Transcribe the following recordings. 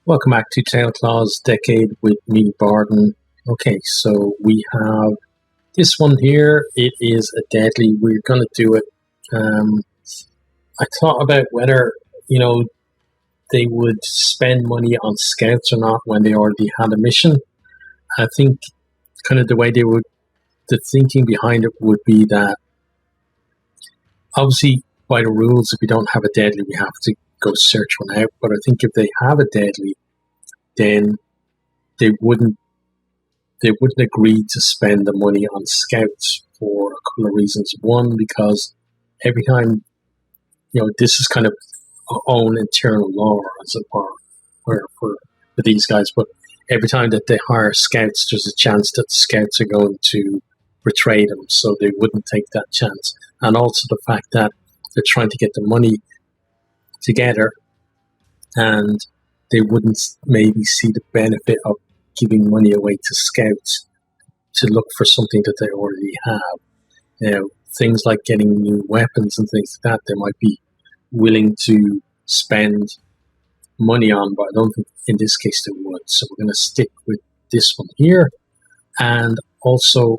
Welcome back to Tailclaw's Decade with me, Bardon. Okay, so we have this one here. It is a deadly. We're going to do it. I thought about whether, they would spend money on scouts or not when they already had a mission. I think kind of the thinking behind it would be that obviously by the rules, if we don't have a deadly, we have to go search one out. But I think if they have a deadly, then they wouldn't agree to spend the money on scouts for a couple of reasons. One, because every time, this is kind of our own internal law as it were for these guys, but every time that they hire scouts, there's a chance that the scouts are going to betray them, so they wouldn't take that chance. And also the fact that they're trying to get the money together and they wouldn't maybe see the benefit of giving money away to scouts to look for something that they already have. Things like getting new weapons and things like that, they might be willing to spend money on, but I don't think in this case they would. So we're going to stick with this one here. And also,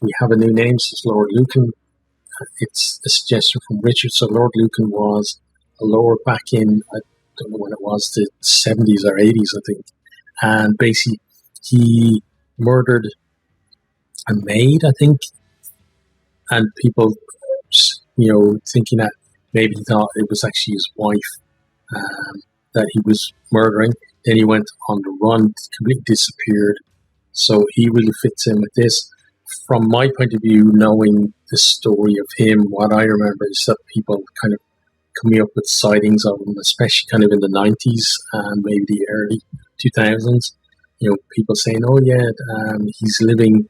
we have a new name, so it's Lord Lucan. It's a suggestion from Richard. So Lord Lucan was a lord back in, I don't know when it was, the 70s or 80s, I think. And basically, he murdered a maid, I think, and people, thinking that maybe he thought it was actually his wife that he was murdering. Then he went on the run, completely disappeared. So he really fits in with this. From my point of view, knowing the story of him, what I remember is that people kind of coming up with sightings of him, especially kind of in the 90s and maybe the early 2000s. People saying, "Oh yeah, he's living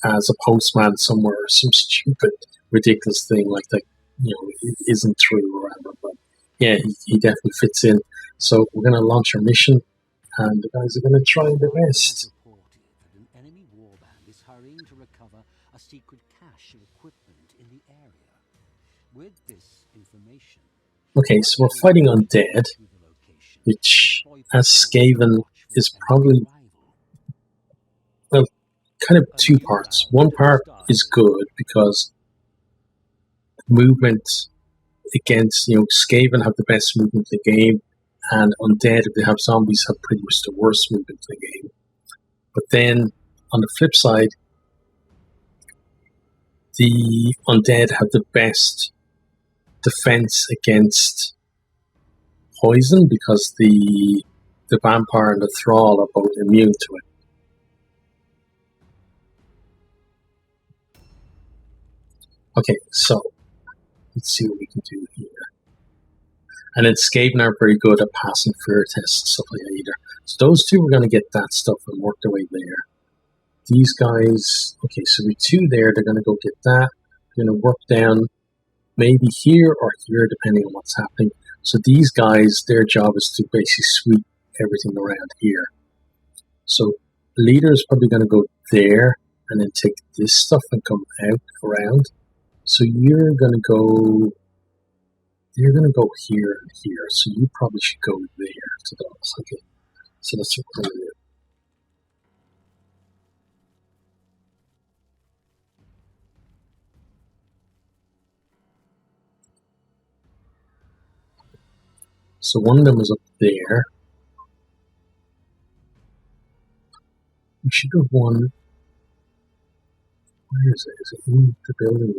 as a postman somewhere," or some stupid, ridiculous thing like that. It isn't true or whatever. But yeah, he definitely fits in. So we're going to launch our mission, and the guys are going to try their best. Reported that an enemy warband is hurrying to recover a secret cache of equipment in the area. With this information, okay, so we're fighting undead, which, as Skaven, is probably, well, kind of two parts. One part is good because movement against, Skaven have the best movement in the game, and undead, if they have zombies, have pretty much the worst movement in the game. But then, on the flip side, the undead have the best defense against poison because the vampire and the thrall are both immune to it. Okay, so let's see what we can do here. And then Skaven are very good at passing fear tests and stuff like that either. So those two are going to get that stuff and work their way there. These guys, okay, so we two there, they're going to go get that. They're going to work down maybe here or here, depending on what's happening. So these guys, their job is to basically sweep everything around here. So leader is probably going to go there and then take this stuff and come out around. So you're going to go here and here. So you probably should go there to those. Okay, so that's what we're going to do. So one of them is up there. We should have one. Where is it? Is it in the building?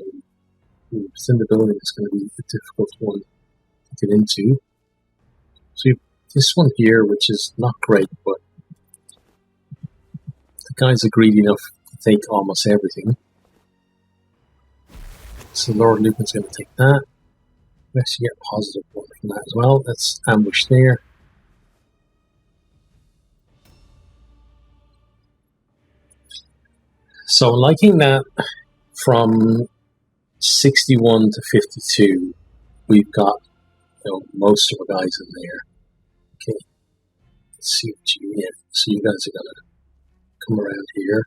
If it's in the building, it's going to be a difficult one to get into. So you have this one here, which is not great, but the guys are greedy enough to take almost everything. So Lord Lucan's going to take that. We actually get a positive one from that as well. That's ambush there. So liking that from 61 to 52, we've got most of our guys in there. Okay, let's see what you get. So you guys are going to come around here.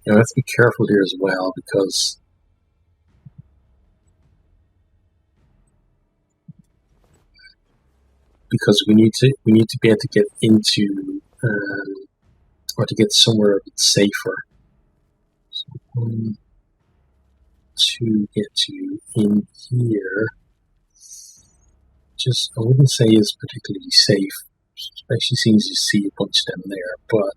Now, I have to be careful here as well because we need to be able to get into or to get somewhere a bit safer. So 1, 2, get to in here. Just I wouldn't say is particularly safe, especially since you see a bunch down there. But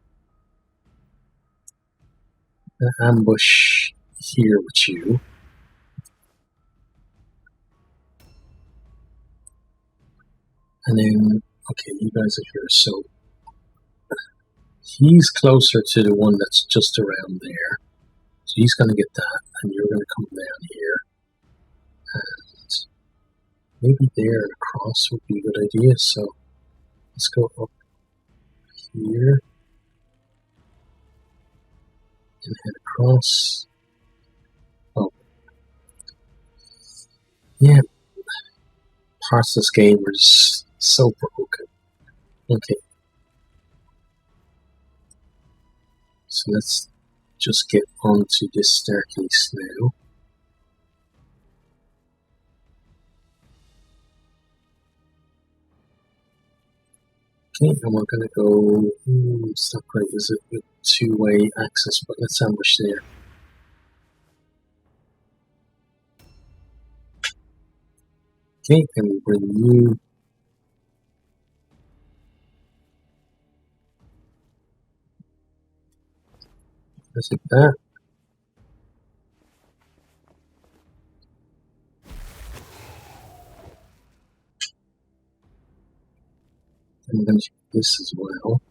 an ambush here with you. And then, okay, you guys are here, so he's closer to the one that's just around there. So he's going to get that, and you're going to come down here. And maybe there and across would be a good idea, so let's go up here and head across. Oh. Yeah. Parts of this game are just so broken. Okay. So let's just get onto this staircase now. Okay, and we're going to go, it's not great, is it, with two-way access, but let's ambush there. Okay, and we bring you. Let's hit that. And we're going to do this as well.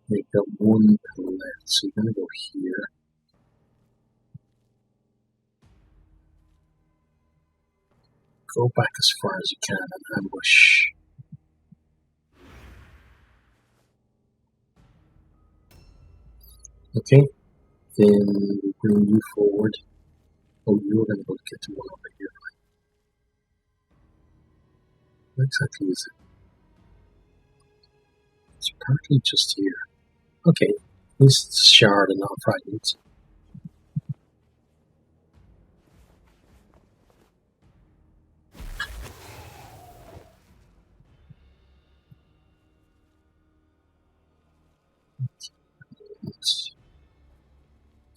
We've got one left, so we're going to go here. Go back as far as you can and ambush. Okay, then we bring you forward. Oh, you're going to go get to one over here. What exactly is it? It's partly just here. Okay, this is shard and not fragment.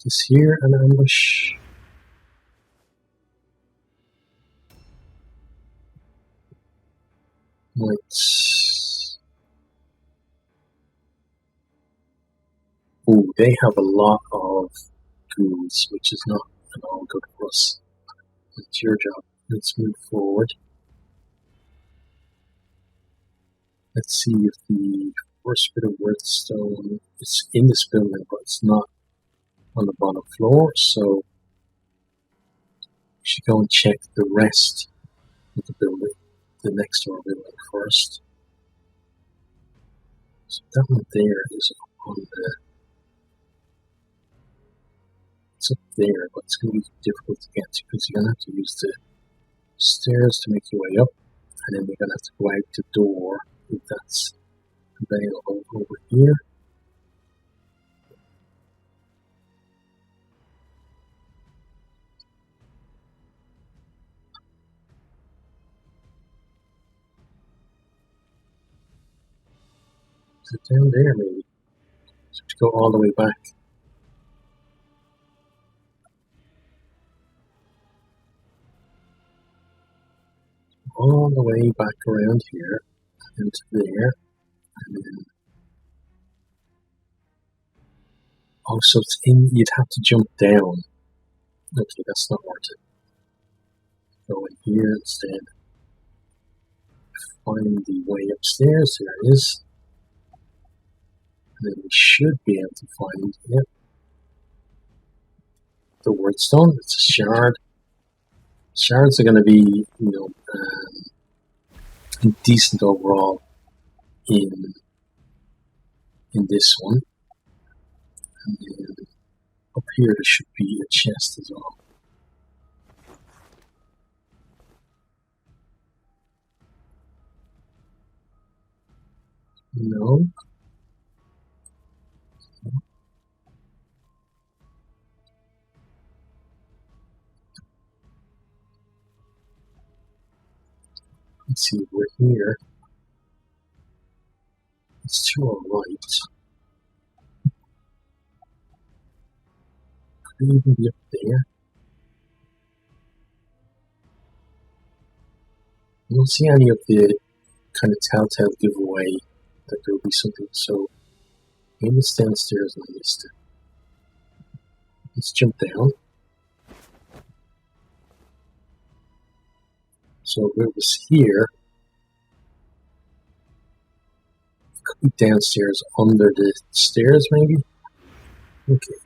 This here an ambush. Oh, they have a lot of ghouls, which is not at all good for us. It's your job. Let's move forward. Let's see if the first bit of Warpstone is in this building, but it's not on the bottom floor, so we should go and check the rest of the building, the next door building first. So that one there is on the... It's up there, but it's going to be difficult to get to because you're going to have to use the stairs to make your way up, and then you're going to have to go out the door if that's available over here. Is it down there maybe? So to go all the way back. All the way back around here into there, and then so it's in. You'd have to jump down. Okay, that's not worth it. Go in here instead. Find the way upstairs. There it is. And then we should be able to find the Warpstone. It's a shard. Shards are going to be, decent overall in this one. And then up here there should be a chest as well. No. Let's see, we're here. It's to our right. Could we even be up there? I don't see any of the kind of telltale giveaway that there will be something, so maybe it's downstairs and I missed it. Let's jump down. So if it was here, it could be downstairs under the stairs maybe? Okay.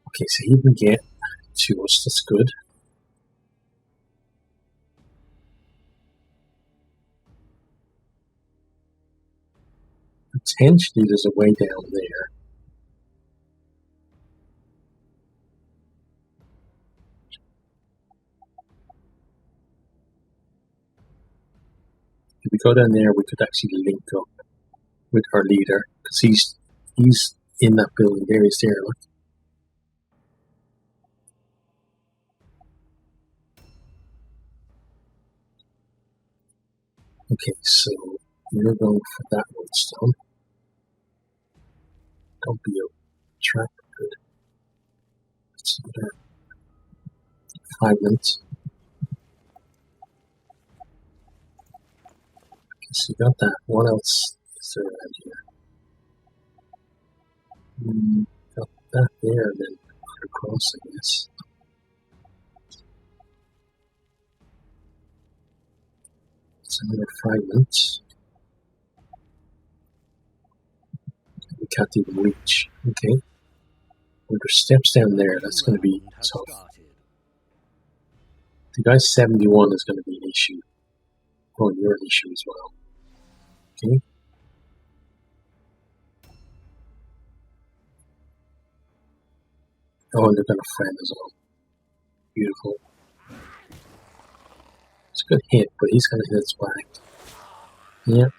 Okay, so he can get to us, that's good. Potentially there's a way down there. If we go down there, we could actually link up with our leader, because he's in that building there, he's there, look. Okay, so you're going for that Warpstone. Don't be a trap, good. That's another 5 minutes. Okay, so you got that. What else is there around here? Got that there, and then put across, I guess. It's another 5 minutes. We can't even reach. Okay. Well, there's steps down there. That's going to be tough. The guy 71 is going to be an issue. Oh, you're an issue as well. Okay. Oh, and they're going to friend as well. Beautiful. It's a good hit, but he's going to hit us back. Yeah.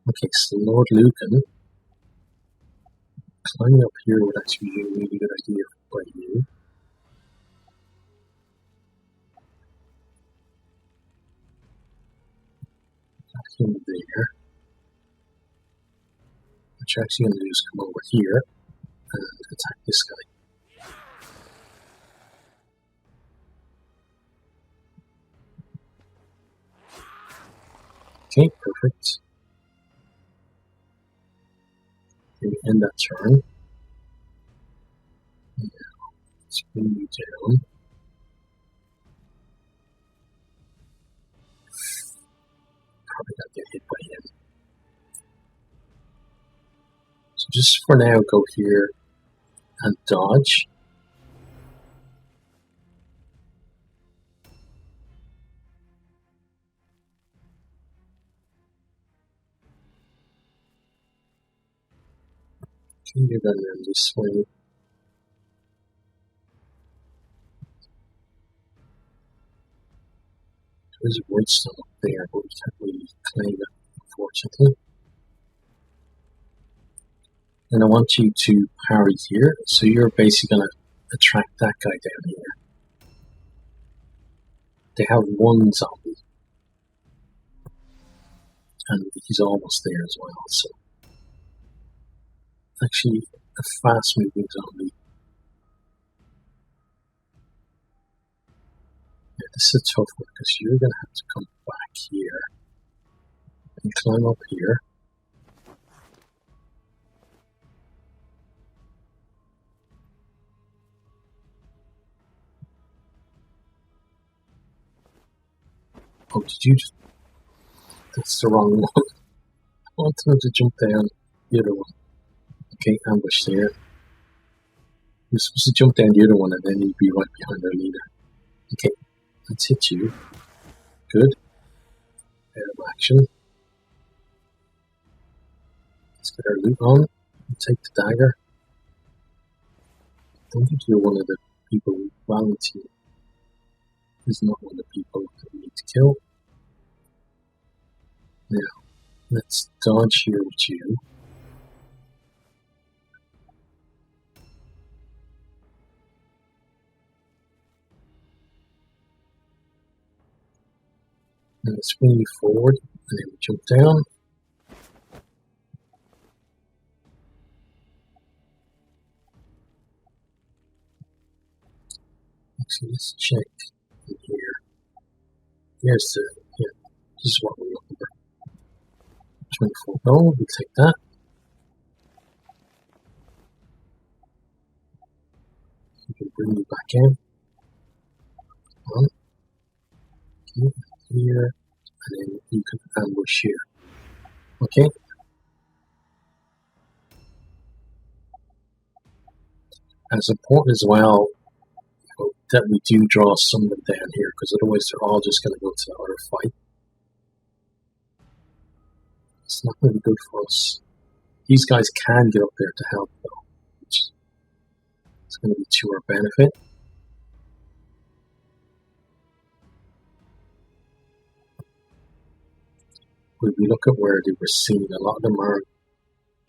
Okay, so Lord Lucan. Climbing up here would actually be a really good idea by you. Got him there. What you're actually going to do is come over here and attack this guy. Okay, perfect. Okay, we end that turn. Now, let's bring you down. Probably gonna get hit by him. So just for now, go here and dodge. Okay, you're going around this way. There's a Warpstone up there, but we can't really claim it, unfortunately. And I want you to parry here, so you're basically going to attract that guy down here. They have one zombie, and he's almost there as well, so actually a fast moving zombie. Yeah, this is a tough one because you're going to have to come back here and climb up here. Oh, did you just... That's the wrong one. I want him to jump down the other one. Okay, ambush there. You're supposed to jump down the other one and then you'd be right behind our leader. Okay, let's hit you. Good. out of action. Let's get our loot on. We'll take the dagger. I don't think you're one of the people who volunteer. He's not one of the people that we need to kill. Now, let's dodge here with you. And let's swing you forward, and then we jump down. Actually, let's check in here. Here's the, yeah, this is what we're looking for. 24 gold, we'll take that. We can bring you back in. On. Okay, here, and then you can ambush here. Okay? And it's important as well that we do draw some of them down here, because otherwise they're all just going to go to the other fight. It's not going to be good for us. These guys can get up there to help, though, which is going to be to our benefit. When we look at where they were seen, a lot of them are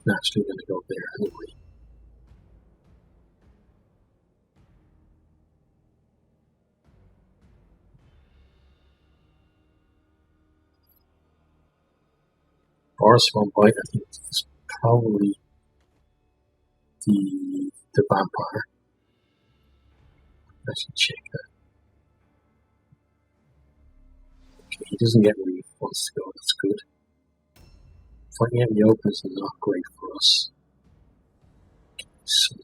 naturally going to go there anyway. Boris von Bite, I think, is probably the vampire. I should check that. Okay, he doesn't get where he wants to go, that's good. Fighting out in the open is not great for us. Okay, so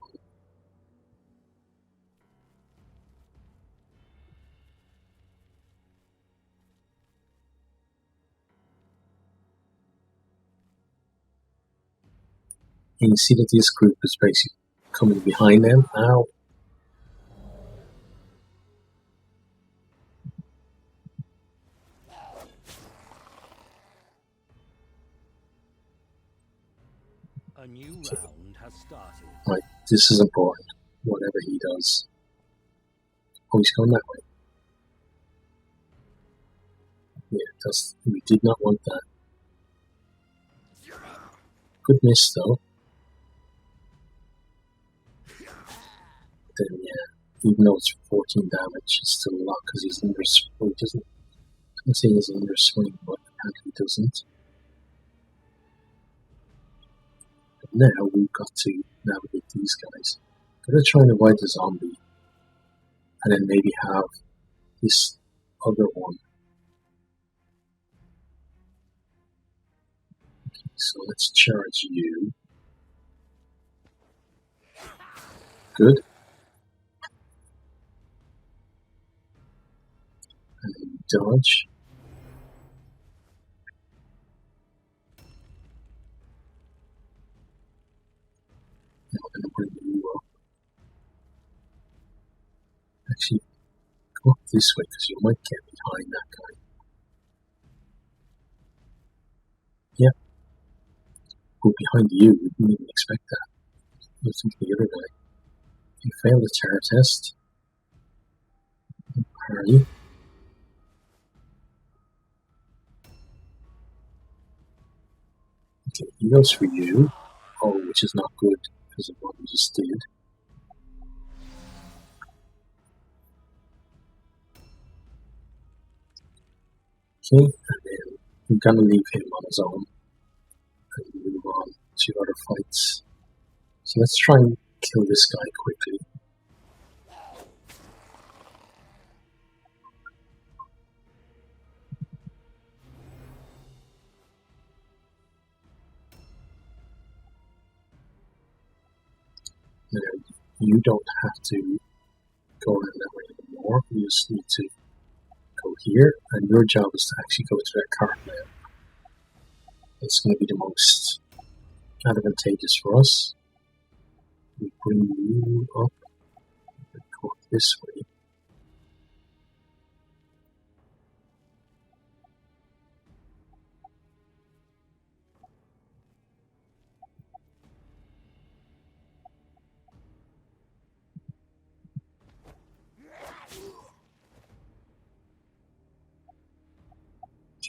and you see that this group is basically coming behind them. Ow. A new round has started. Right, this is important. Whatever he does. Oh, he's going that way. Yeah, we did not want that. Good miss, though. Then, yeah, even though it's 14 damage, it's still a lot because he's under swing. He doesn't. I can say he's under swing, but apparently he doesn't. But now we've got to navigate these guys. Gotta try and avoid the zombie, and then maybe have this other one. Okay, so let's charge you. Good. And then dodge. Now we're going to bring you up. Actually, go up this way because you might get behind that guy. Yep. Go behind you. We didn't even expect that. Let's look at the other guy. He failed the terror test. Parry. Okay, he goes for you. Oh, which is not good because of what we just did. Okay, and then we're going to leave him on his own and move on to other fights. So let's try and kill this guy quickly. Now, you don't have to go around that way anymore. You just need to go here, and your job is to actually go to that cart now. It's going to be the most advantageous for us. We bring you up and go this way.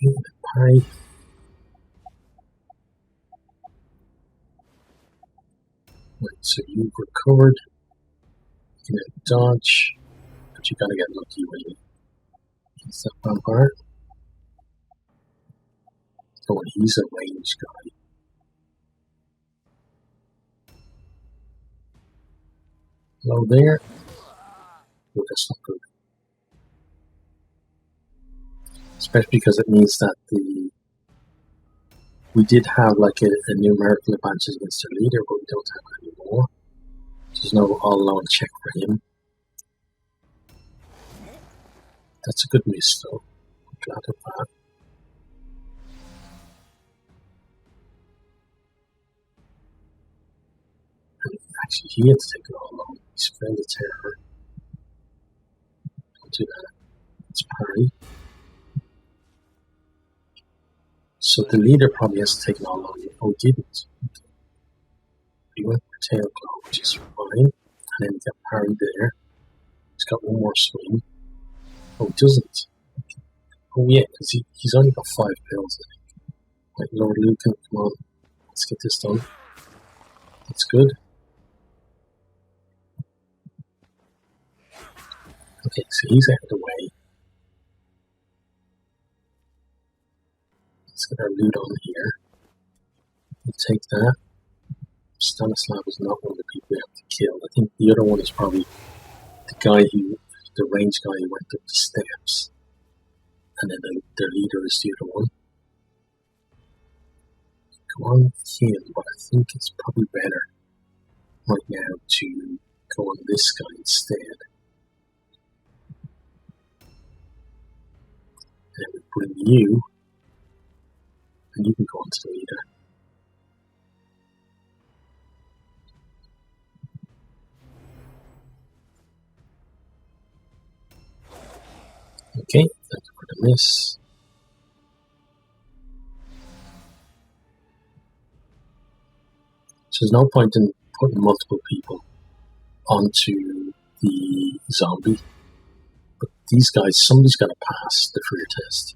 Okay, parry. Right, so you've recovered. You can dodge, but you gotta get lucky when you against that vampire. Oh, he's a range guy. Hello there. Oh, that's not good. Especially because it means that we did have like a numerical advantage against their leader, but we don't have any more. There's no all-alone check for him. That's a good miss, though. I'm glad of that. And actually, he had to take it all alone. He's failed the terror. Don't do that. It's parry. So the leader probably has to take it all alone. Oh, he didn't. Okay. He went for Tailclaw, which is fine. And then he got parried there. He's got one more swing. Oh, he doesn't. Okay. Oh, yeah, because he's only got 5 pills, I think. Like, Lord Lucan, come on. Let's get this done. That's good. Okay, so he's out of the way. Let's get our loot on here. We'll take that. Stanislav is not one of the people we have to kill. I think the other one is probably the range guy who went up the steps. And then their leader is the other one. Go on him, but I think it's probably better right now to go on this guy instead. And we bring you, and you can go on to the leader. Okay, thank you for the miss. So there's no point in putting multiple people onto the zombie. But these guys, somebody's got to pass the fear test.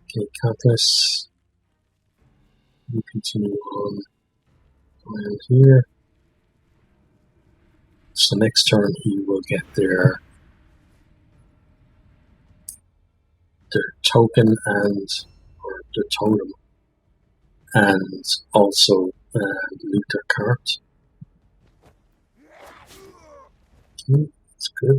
Okay, Catalyst. We continue on around here. So next turn he will get their token or their totem, and also loot their cart. Okay, that's good.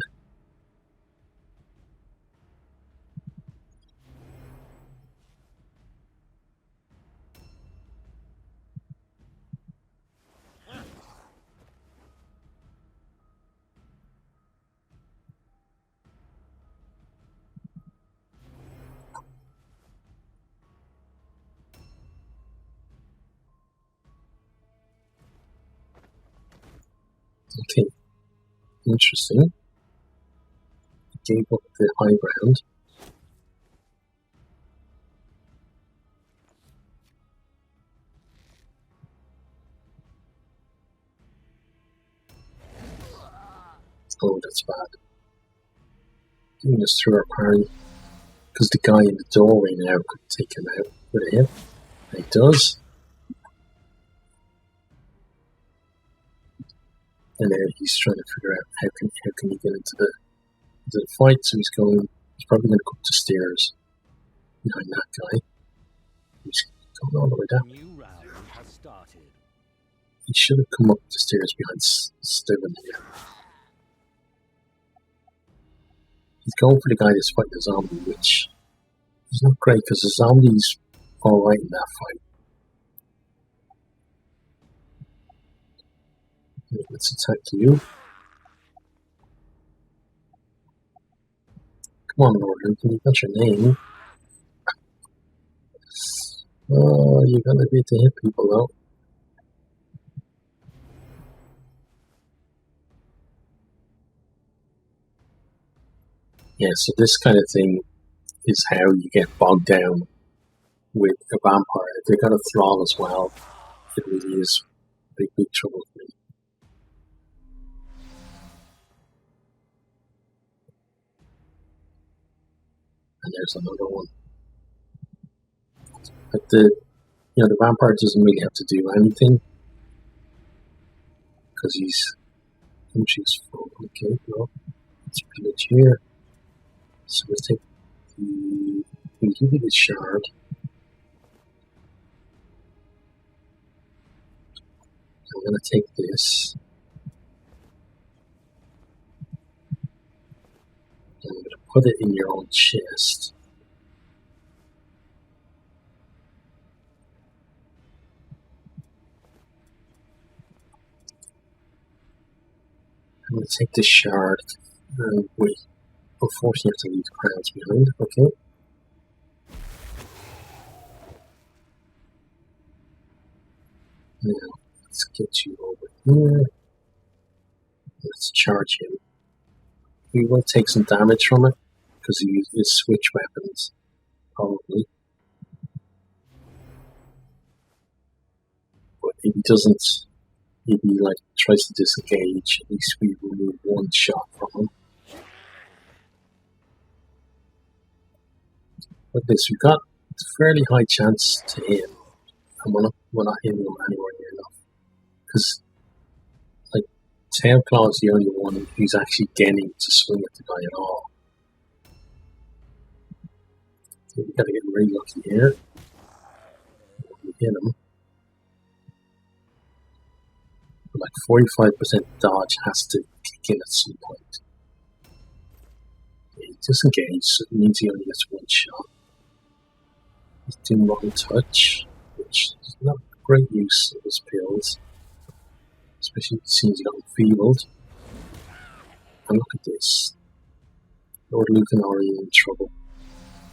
Okay, interesting. Gave up the high ground. Oh, that's bad. Even just threw our parry. Because the guy in the doorway now could take him out with a hit. And he does. And now he's trying to figure out how can he get into the fight. So he's probably going to go up the stairs behind that guy. He's going all the way down. New round has started. He should have come up the stairs behind Steven here. He's going for the guy that's fighting the zombie, which is not great because the zombie's alright in that fight. Let's attack you. Come on, Lord Lucan, you got your name. Oh, you're gonna be to hit people though. Yeah, so this kind of thing is how you get bogged down with a vampire. If they got a thrall as well, it really is big trouble for me. And there's another one. Like the vampire doesn't really have to do anything because he's full. Okay, well, let's pillage here. So we'll take we'll give you the shard. I'm gonna take this. I'm gonna put it in your own chest. I'm gonna take the shard and wait. Unfortunately, I have to leave the crowns behind. Okay. Now let's get you over here. Let's charge him. We will take some damage from it because he uses switch weapons, probably. But if he doesn't, if he like tries to disengage, at least we remove one shot from him. With this, we've got a fairly high chance to hit, and we're not hitting him anywhere near enough. Because, like, Tailclaw is the only one who's actually getting to swing at the guy at all. So we gotta get really lucky here. We hit him. But like 45% dodge has to kick in at some point. He disengaged, so it means he only gets one shot. He's doing Rotten Touch, which is not great use of his pills, especially since he got enfeebled. And look at this. Lord Lucan already in trouble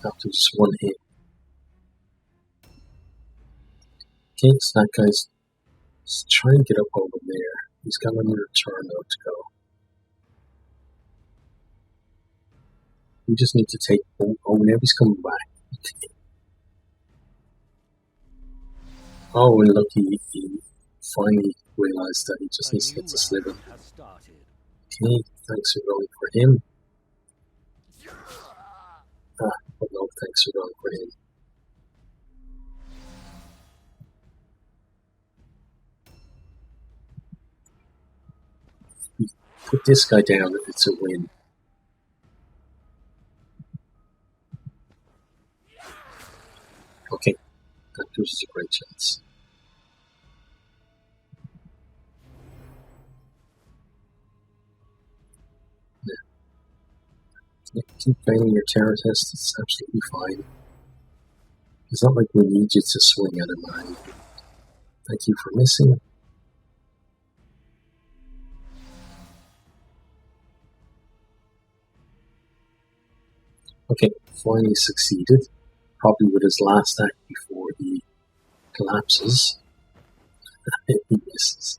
after just one hit. Okay, so that guy's trying to get up over there. He's got another turn though to go. We just need to take. Oh, now he's coming back. Oh, and look, he finally realised that he just needs to get to Sliver. Okay, thanks for going for him. But no, thanks for going for him. We put this guy down, it's a win. Okay, that gives us a great chance. Yeah. Keep failing your terror test, it's absolutely fine. It's not like we need you to swing at him or anything. Thank you for missing. Okay, finally succeeded. Probably with his last act before he collapses. He misses.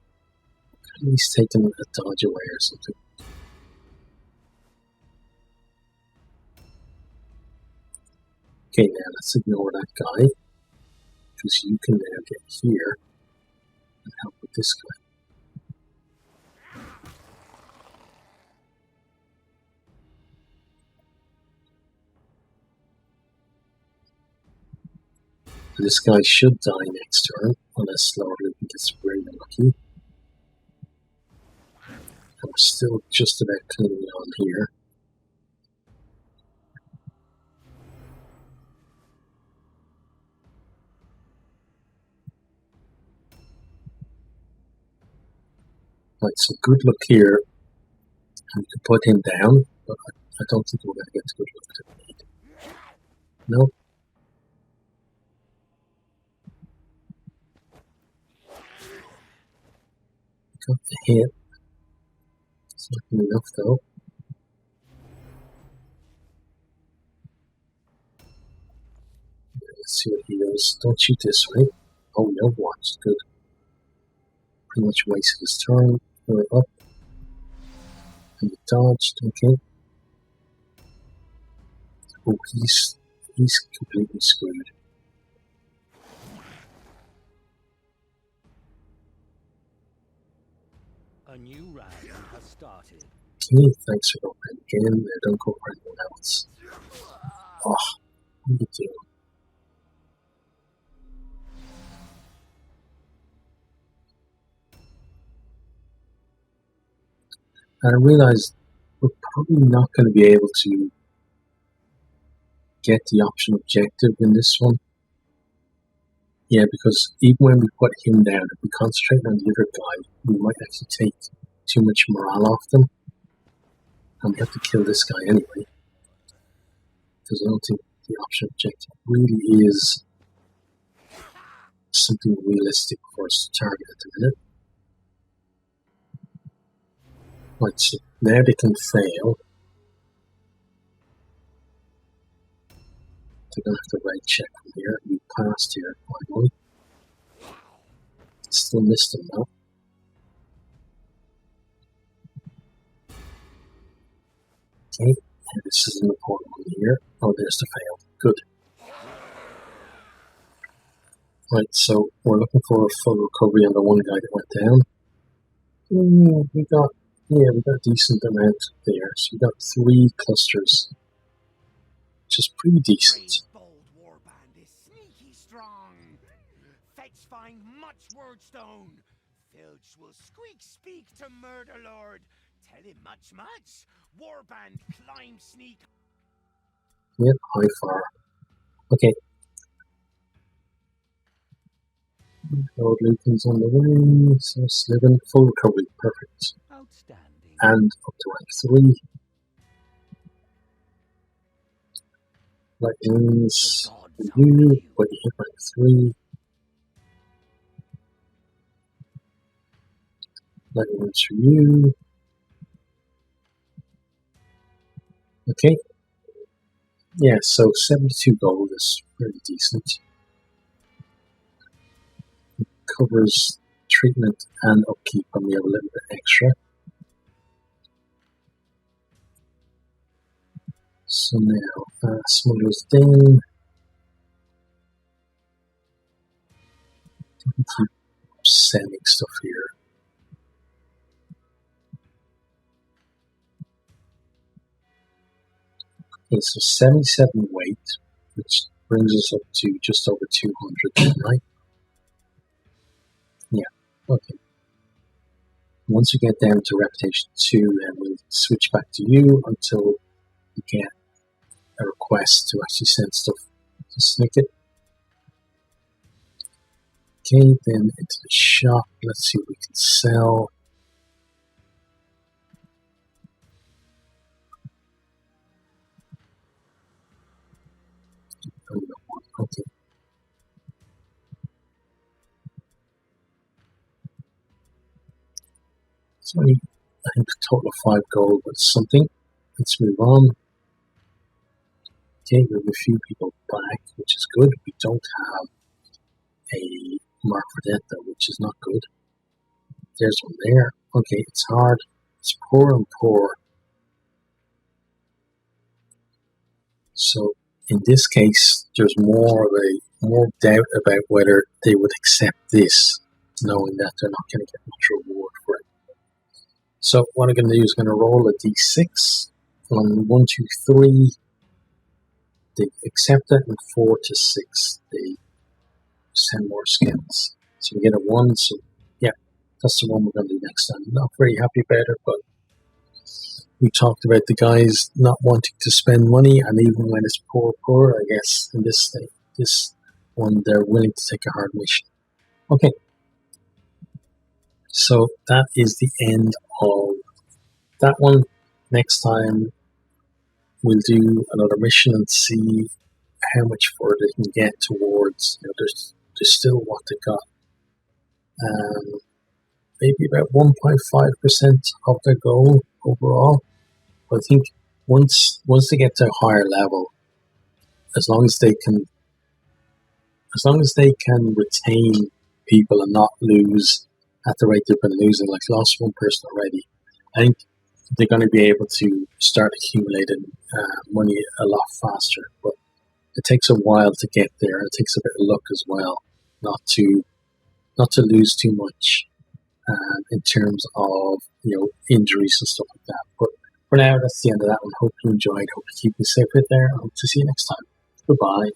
At least taking a dodge away or something. Okay, now let's ignore that guy. Because you can now get here and help with this guy. This guy should die next turn, unless Lord Lucan gets very lucky. And we're still just about cleaning on here. Right, so good luck here. And we can put him down, but I don't think we're going to get good luck to need. Nope. Got the hit. It's not good enough though. Let's see what he does. Don't shoot this way. Oh no, watch. Good. Pretty much wasted his turn. We're up. And he dodged. Okay. Oh, he's completely screwed. A new round has started. Okay, thanks for going again. Now don't go for anyone else. Oh, what are you doing? And I realised we're probably not going to be able to get the option objective in this one. Yeah, because even when we put him down, if we concentrate on the other guy, we might actually take too much morale off them. And we have to kill this guy anyway. Because I don't think the option objective really is something realistic for us to target at the minute. Right, so now they can fail. They're going to have to right check from here. We passed here finally. Still missed them though. Okay, and this is an important one here. Oh, there's the fail. Good. Right, so we're looking for a full recovery on the one guy that went down. We got a decent amount there. So we got 3 clusters, which is pretty decent. Bold warband is sneaky strong. Fetch find much Wordstone. Filch will speak to Murderlord. Tell him much. Warband climb sneak. Yep, high far. Okay. Lord Lucan's on the way, so Sliven, full recovery, perfect. Outstanding. And up to rank 3. Lightnings for you, but you hit rank 3. Lightnings for you. Okay. Yeah, so 72 gold is pretty decent. It covers treatment and upkeep, and we have a little bit extra. So now, smugglers down. We keep sending stuff here. Okay, so 77 weight, which brings us up to just over 200, right? Yeah, okay. Once we get down to reputation 2, then we'll switch back to you until we get a request to actually send stuff to Snikkit. Okay, then into the shop. Let's see what we can sell. Okay. So I think a total of 5 gold was something. Let's move on. Okay, we have a few people back, which is good. We don't have a mark for death though, which is not good. There's one there. Okay, it's hard. It's poor and poor. So in this case, there's more doubt about whether they would accept this, knowing that they're not going to get much reward for it. So what I'm going to do is going to roll a d6 on 1, 2, 3. They accept it, and 4 to 6 they send more skins. So we get a 1. So yeah, that's the one we're going to do next time. Not very happy about it, but we talked about the guys not wanting to spend money, and even when it's poor, I guess in this state, this one they're willing to take a hard mission. Okay, so that is the end of that one. Next time we'll do another mission and see how much further they can get towards. There's still what they got. Maybe about 1.5% of their goal overall. But I think once they get to a higher level, as long as they can retain people and not lose at the rate they've been losing, like lost one person already, I think they're going to be able to start accumulating money a lot faster. But it takes a while to get there. It takes a bit of luck as well, not to lose too much in terms of injuries and stuff like that. But for now, that's the end of that one. Hope you enjoyed. Hope you keep me safe out there. I hope to see you next time. Goodbye.